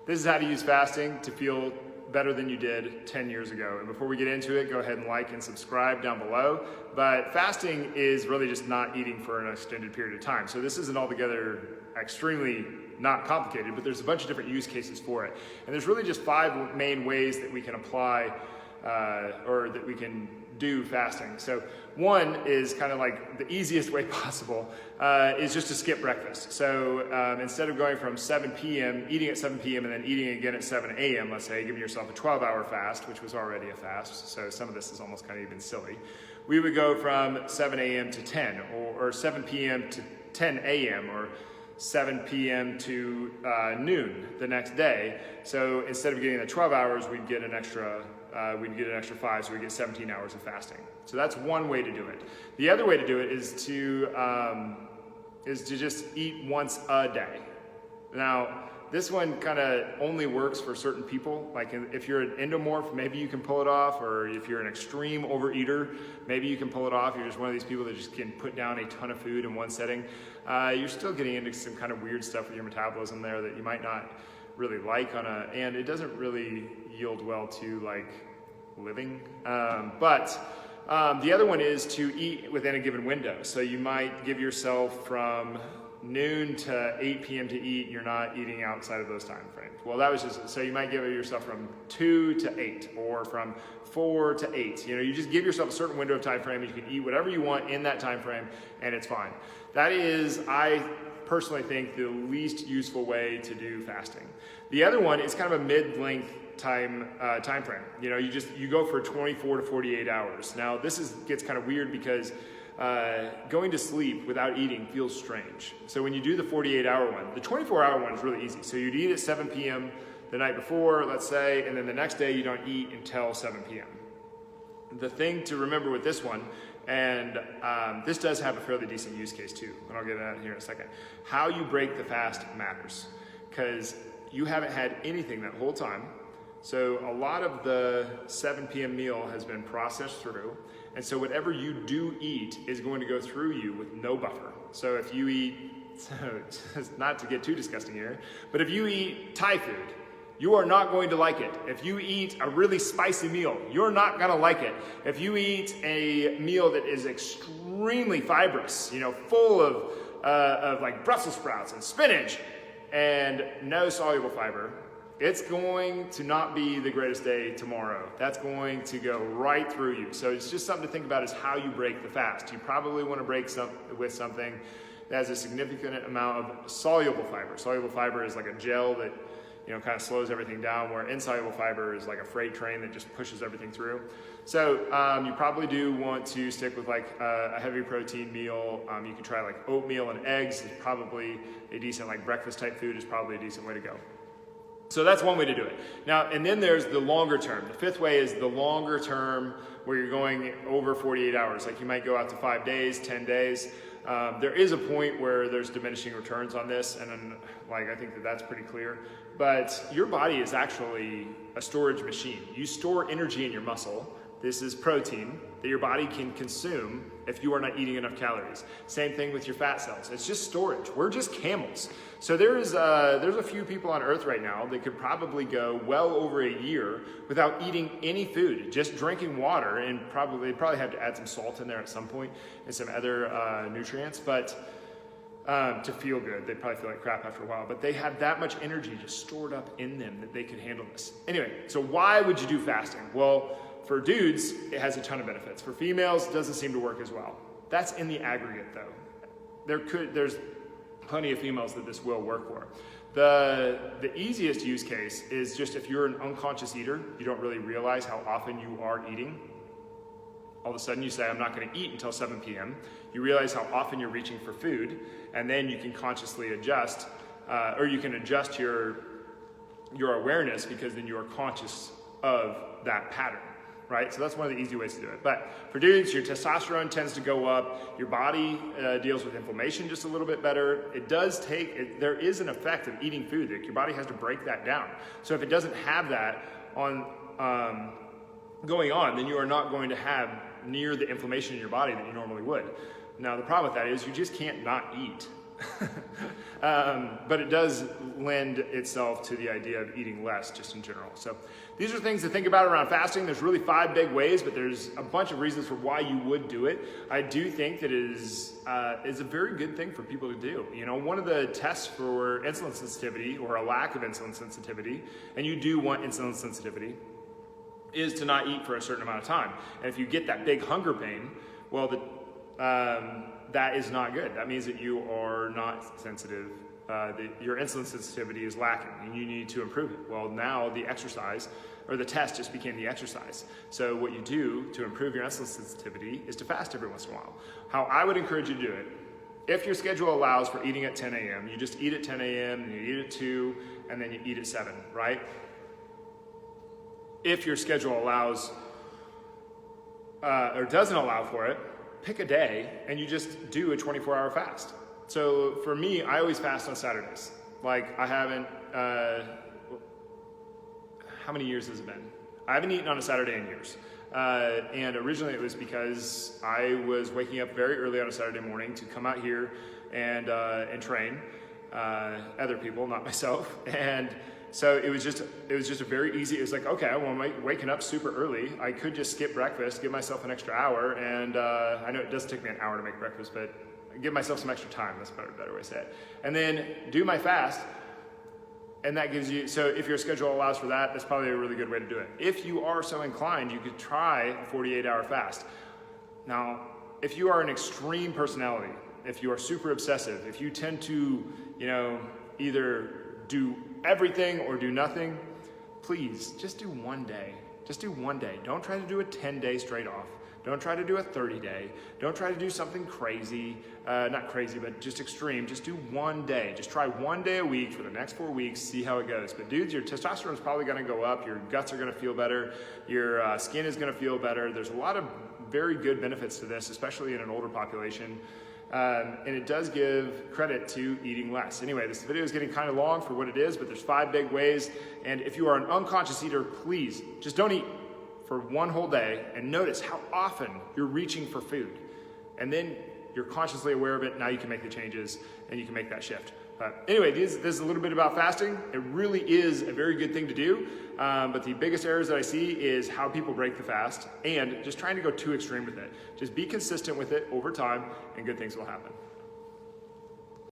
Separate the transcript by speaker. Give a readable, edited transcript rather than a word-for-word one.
Speaker 1: This is how to use fasting to feel better than you did 10 years ago. And before we get into it, go ahead and like and subscribe down below. But fasting is really just not eating for an extended period of time. So this isn't altogether extremely not complicated, but there's a bunch of different use cases for it. And there's really just 5 main ways that we can apply or that we can do fasting. So one is kind of like the easiest way possible is just to skip breakfast. So instead of going from 7 p.m., eating at 7 p.m. and then eating again at 7 a.m., let's say, giving yourself a 12-hour fast, which was already a fast, so some of this is almost kind of even silly. We would go from 7 a.m. to 10, or 7 p.m. to 10 a.m., or 7 p.m. to noon the next day. So instead of getting the 12 hours, we'd get an extra 5, so we get 17 hours of fasting. So that's one way to do it. The other way to do it is to just eat once a day. Now, this one kind of only works for certain people. Like if you're an endomorph, maybe you can pull it off, or if you're an extreme overeater, maybe you can pull it off. You're just one of these people that just can put down a ton of food in one setting. You're still getting into some kind of weird stuff with your metabolism there that you might not really like and it doesn't really yield well to like living. But the other one is to eat within a given window. So you might give yourself from noon to 8 p.m. to eat. You're not eating outside of those time frames. Well, that was just, so you might give yourself from 2 to 8 or from 4 to 8. You just give yourself a certain window of time frame and you can eat whatever you want in that time frame and it's fine. That is, I personally think, the least useful way to do fasting. The other one is kind of a mid-length time frame. You go for 24 to 48 hours. Now this gets kind of weird because going to sleep without eating feels strange. So when you do the 48-hour one, the 24-hour one is really easy. So you'd eat at 7 p.m. the night before, let's say, and then the next day you don't eat until 7 p.m. The thing to remember with this one, and this does have a fairly decent use case too, and I'll get into that here in a second. How you break the fast matters, because you haven't had anything that whole time. So a lot of the 7 p.m. meal has been processed through, and so whatever you do eat is going to go through you with no buffer. So if you eat, not to get too disgusting here, but if you eat Thai food, you are not going to like it. If you eat a really spicy meal, you're not gonna like it. If you eat a meal that is extremely fibrous, full of like Brussels sprouts and spinach and no soluble fiber, it's going to not be the greatest day tomorrow. That's going to go right through you. So it's just something to think about is how you break the fast. You probably want to break with something that has a significant amount of soluble fiber. Soluble fiber is like a gel that kind of slows everything down, where insoluble fiber is like a freight train that just pushes everything through. So you probably do want to stick with like a heavy protein meal. You can try like oatmeal and eggs is probably a decent, like breakfast type food is probably a decent way to go. So that's one way to do it. Now, and then there's the longer term. The 5th way is the longer term, where you're going over 48 hours. Like you might go out to 5 days, 10 days. There is a point where there's diminishing returns on this, and then, I think that's pretty clear. But your body is actually a storage machine. You store energy in your muscle. This is protein that your body can consume if you are not eating enough calories. Same thing with your fat cells. It's just storage. We're just camels. So there's a few people on Earth right now that could probably go well over a year without eating any food, just drinking water, and they probably have to add some salt in there at some point and some other nutrients, but to feel good. They'd probably feel like crap after a while, but they have that much energy just stored up in them that they could handle this. Anyway, so why would you do fasting? Well, for dudes, it has a ton of benefits. For females, it doesn't seem to work as well. That's in the aggregate though. There's plenty of females that this will work for. The easiest use case is just if you're an unconscious eater, you don't really realize how often you are eating. All of a sudden you say, I'm not gonna eat until 7 p.m. You realize how often you're reaching for food, and then you can consciously adjust, or you can adjust your awareness, because then you are conscious of that pattern. Right? So that's one of the easy ways to do it. But for dudes, your testosterone tends to go up. Your body deals with inflammation just a little bit better. There is an effect of eating food. Your body has to break that down. So if it doesn't have that going on, then you are not going to have near the inflammation in your body that you normally would. Now the problem with that is you just can't not eat. But it does lend itself to the idea of eating less just in general. So these are things to think about around fasting. There's really 5 big ways, but there's a bunch of reasons for why you would do it. I do think that it is a very good thing for people to do. You know, one of the tests for insulin sensitivity or a lack of insulin sensitivity, and you do want insulin sensitivity, is to not eat for a certain amount of time. And if you get that big hunger pain, well, that is not good. That means that you are not sensitive. Your insulin sensitivity is lacking and you need to improve it. Well, now the exercise or the test just became the exercise. So what you do to improve your insulin sensitivity is to fast every once in a while. How I would encourage you to do it, if your schedule allows for eating at 10 a.m., you just eat at 10 a.m., and you eat at 2, and then you eat at 7, right? If your schedule allows or doesn't allow for it, pick a day and you just do a 24-hour fast. So for me, I always fast on Saturdays. Like I haven't, how many years has it been? I haven't eaten on a Saturday in years. And originally it was because I was waking up very early on a Saturday morning to come out here and train other people, not myself. And so it was just a very easy, it was like, okay, well, I'm waking up super early. I could just skip breakfast, give myself an extra hour. And I know it does take me an hour to make breakfast, but give myself some extra time. That's a better way to say it. And then do my fast. And that gives you, so if your schedule allows for that, that's probably a really good way to do it. If you are so inclined, you could try a 48-hour fast. Now, if you are an extreme personality, if you are super obsessive, if you tend to, you know, either do everything or do nothing, please just do one day. Just do one day. Don't try to do a 10-day straight off. Don't try to do a 30-day. Don't try to do something crazy, not crazy, but just extreme. Just do one day. Just try one day a week for the next 4 weeks, see how it goes. But dudes, your testosterone is probably gonna go up, your guts are gonna feel better, your skin is gonna feel better. There's a lot of very good benefits to this, especially in an older population. And it does give credit to eating less. Anyway, this video is getting kind of long for what it is, but there's 5 big ways. And if you are an unconscious eater, please just don't eat for one whole day and notice how often you're reaching for food. And then you're consciously aware of it. Now you can make the changes and you can make that shift. Anyway, this is a little bit about fasting. It really is a very good thing to do. But the biggest errors that I see is how people break the fast and just trying to go too extreme with it. Just be consistent with it over time and good things will happen.